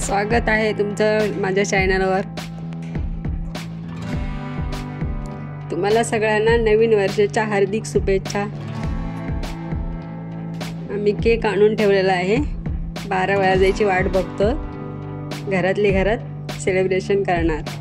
स्वागत आहे तुमचं माझ्या चॅनलवर। तुम्हाला सगळ्यांना नवीन वर्षाच्या हार्दिक शुभेच्छा। आम्ही केक आणून ठेवलेला आहे, 12 वाजायची वाट बघतो, घरातली घरात सेलिब्रेशन करणार।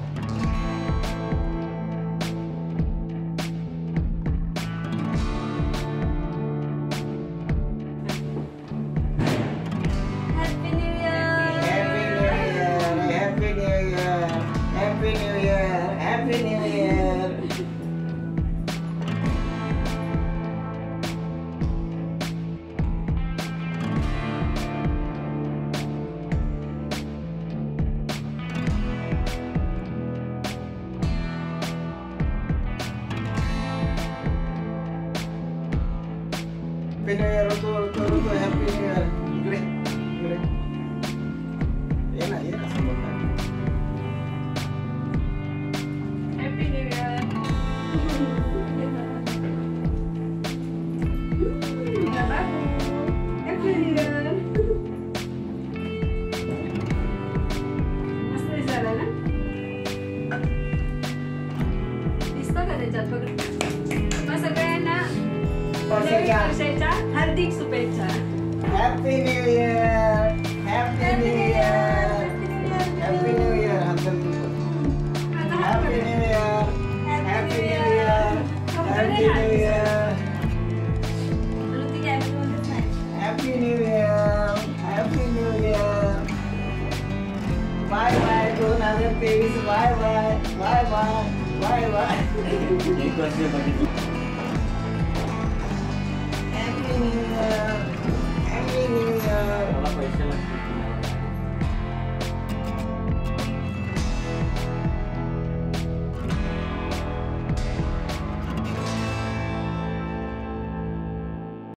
Happy New Year, Ruto, Happy New Year. Gure. Enak, semoga. Happy New Year. Happy New Year. मस्त दिसला ना? दिसतो का त्याच्यात बघ? मग सगळ्यांना वर्षाच्या हार्दिक शुभेच्छा। Happy New Year. Happy New Year. Happy New Year. Happy New Year. Happy New Year. Happy New Year. Happy New Year. Happy New Year. Bye bye 2023. Bye bye. Bye bye. Bye bye. एक वर्ष बाकी। Happy New Year. Happy New Year.